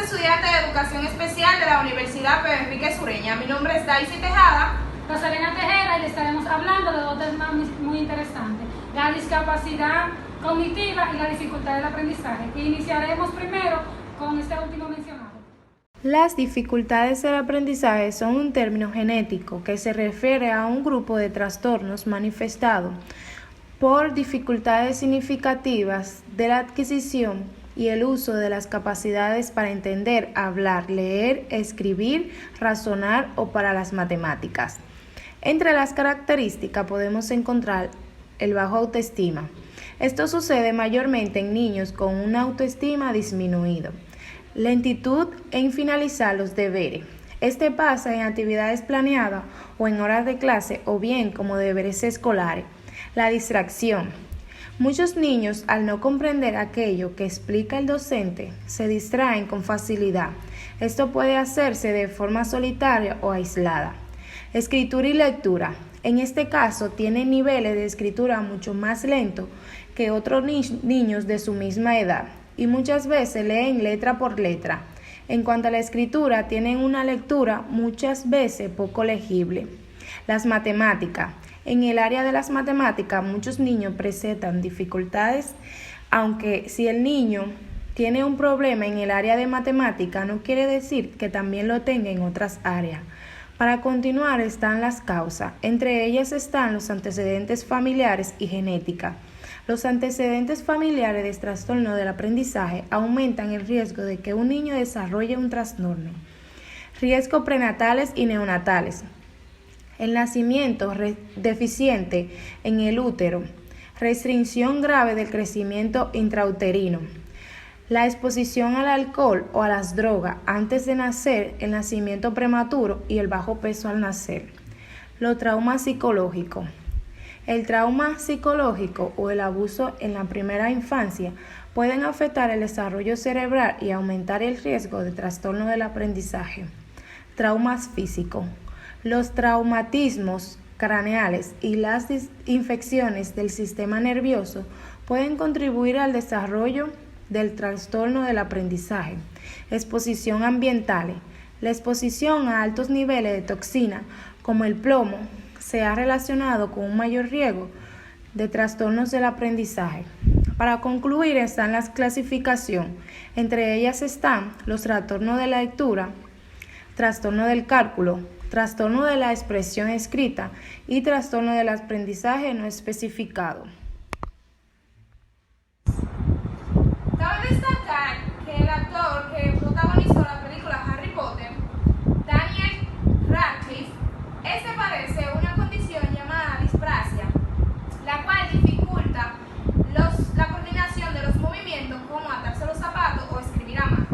estudiante de Educación Especial de la Universidad Pedro Enrique Sureña. Mi nombre es Daisy Tejada. Rosalina Tejera, y le estaremos hablando de dos temas muy interesantes: la discapacidad cognitiva y la dificultad del aprendizaje. Iniciaremos primero con este último mencionado. Las dificultades del aprendizaje son un término genético que se refiere a un grupo de trastornos manifestado por dificultades significativas de la adquisición y el uso de las capacidades para entender, hablar, leer, escribir, razonar o para las matemáticas. Entre las características podemos encontrar el bajo autoestima. Esto sucede mayormente en niños con una autoestima disminuido. Lentitud en finalizar los deberes. Este pasa en actividades planeadas o en horas de clase o bien como deberes escolares. La distracción. Muchos niños, al no comprender aquello que explica el docente, se distraen con facilidad. Esto puede hacerse de forma solitaria o aislada. Escritura y lectura. En este caso, tienen niveles de escritura mucho más lentos que otros niños de su misma edad y muchas veces leen letra por letra. En cuanto a la escritura, tienen una lectura muchas veces poco legible. Las matemáticas. En el área de las matemáticas, muchos niños presentan dificultades, aunque si el niño tiene un problema en el área de matemática, no quiere decir que también lo tenga en otras áreas. Para continuar están las causas, entre ellas están los antecedentes familiares y genética. Los antecedentes familiares de trastorno del aprendizaje aumentan el riesgo de que un niño desarrolle un trastorno. Riesgos prenatales y neonatales. El nacimiento deficiente en el útero, restricción grave del crecimiento intrauterino, la exposición al alcohol o a las drogas antes de nacer, el nacimiento prematuro y el bajo peso al nacer. Los traumas psicológicos. El trauma psicológico o el abuso en la primera infancia pueden afectar el desarrollo cerebral y aumentar el riesgo de trastorno del aprendizaje. Traumas físicos. Los traumatismos craneales y las infecciones del sistema nervioso pueden contribuir al desarrollo del trastorno del aprendizaje. Exposición ambiental. La exposición a altos niveles de toxina como el plomo se ha relacionado con un mayor riesgo de trastornos del aprendizaje. Para concluir están las clasificaciones. Entre ellas están los trastornos de la lectura, trastorno del cálculo, trastorno de la expresión escrita y trastorno del aprendizaje no especificado. Cabe destacar que el actor que protagonizó la película Harry Potter, Daniel Radcliffe, padece una condición llamada disprasia, la cual dificulta la coordinación de los movimientos como atarse los zapatos o escribir a mano.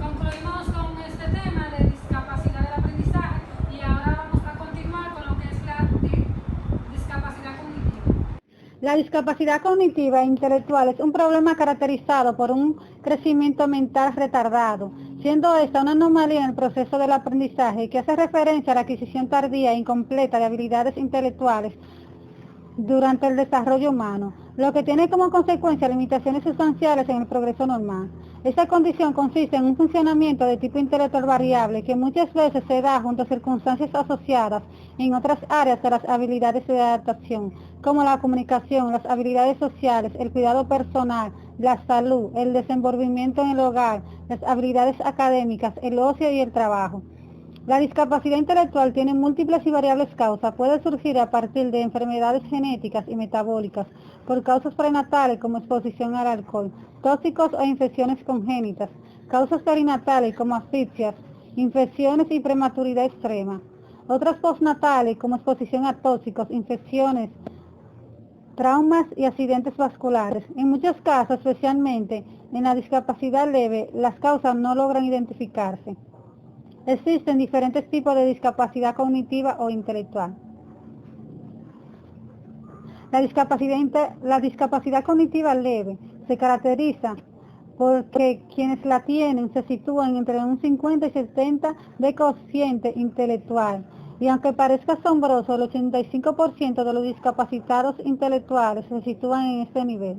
Concluimos con este tema de discapacidad del aprendizaje y ahora vamos a continuar con lo que es la discapacidad cognitiva. La discapacidad cognitiva e intelectual es un problema caracterizado por un crecimiento mental retardado, siendo esta una anomalía en el proceso del aprendizaje que hace referencia a la adquisición tardía e incompleta de habilidades intelectuales durante el desarrollo humano, lo que tiene como consecuencia limitaciones sustanciales en el progreso normal. Esta condición consiste en un funcionamiento de tipo intelectual variable que muchas veces se da junto a circunstancias asociadas en otras áreas de las habilidades de adaptación, como la comunicación, las habilidades sociales, el cuidado personal, la salud, el desenvolvimiento en el hogar, las habilidades académicas, el ocio y el trabajo. La discapacidad intelectual tiene múltiples y variables causas. Puede surgir a partir de enfermedades genéticas y metabólicas, por causas prenatales como exposición al alcohol, tóxicos o infecciones congénitas, causas perinatales como asfixias, infecciones y prematuridad extrema. Otras postnatales como exposición a tóxicos, infecciones, traumas y accidentes vasculares. En muchos casos, especialmente en la discapacidad leve, las causas no logran identificarse. Existen diferentes tipos de discapacidad cognitiva o intelectual. La discapacidad cognitiva leve se caracteriza porque quienes la tienen se sitúan entre un 50 y 70 de cociente intelectual. Y aunque parezca asombroso, el 85% de los discapacitados intelectuales se sitúan en este nivel.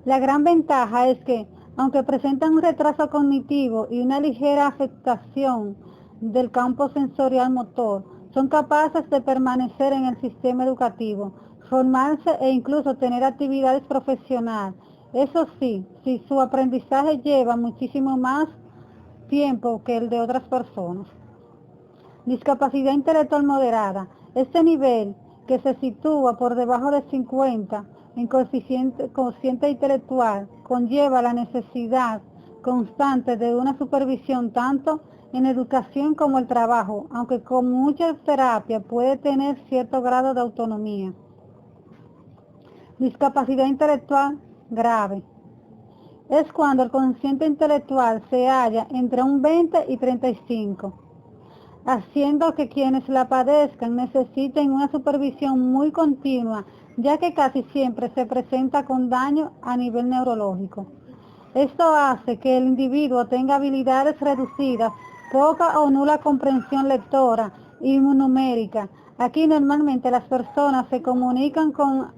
La gran ventaja es que, aunque presentan un retraso cognitivo y una ligera afectación del campo sensorial motor, son capaces de permanecer en el sistema educativo, formarse e incluso tener actividades profesionales. Eso sí, si su aprendizaje lleva muchísimo más tiempo que el de otras personas. Discapacidad intelectual moderada. Este nivel, que se sitúa por debajo de 50 en cociente intelectual, conlleva la necesidad constante de una supervisión tanto en educación como el trabajo, aunque con mucha terapia puede tener cierto grado de autonomía. Discapacidad intelectual grave. Es cuando el cociente intelectual se halla entre un 20 y 35, haciendo que quienes la padezcan necesiten una supervisión muy continua, ya que casi siempre se presenta con daño a nivel neurológico. Esto hace que el individuo tenga habilidades reducidas, poca o nula comprensión lectora y numérica. Aquí normalmente las personas se comunican con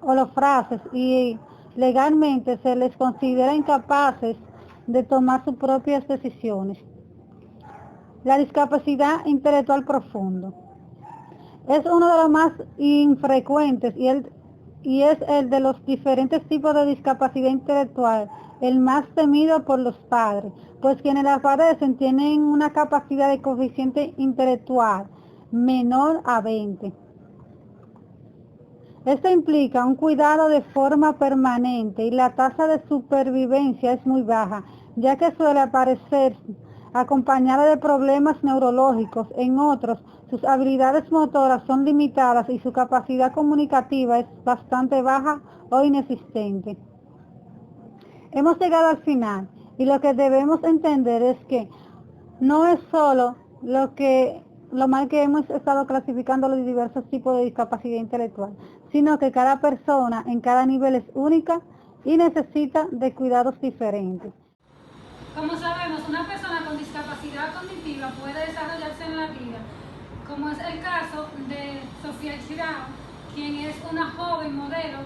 holofrases y legalmente se les considera incapaces de tomar sus propias decisiones. La discapacidad intelectual profundo es uno de los más infrecuentes y es el de los diferentes tipos de discapacidad intelectual, el más temido por los padres, pues quienes la padecen tienen una capacidad de coeficiente intelectual menor a 20. Esto implica un cuidado de forma permanente y la tasa de supervivencia es muy baja, ya que suele aparecer acompañada de problemas neurológicos. En otros, sus habilidades motoras son limitadas y su capacidad comunicativa es bastante baja o inexistente. Hemos llegado al final y lo que debemos entender es que no es solo lo mal que hemos estado clasificando los diversos tipos de discapacidad intelectual, sino que cada persona en cada nivel es única y necesita de cuidados diferentes. Como sabemos, una persona con discapacidad cognitiva puede desarrollarse en la vida, como es el caso de Sofía Chirao, quien es una joven modelo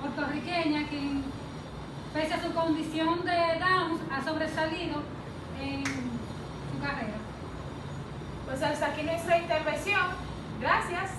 puertorriqueña que, pese a su condición de Down, ha sobresalido en su carrera. Pues hasta aquí nuestra intervención. Gracias.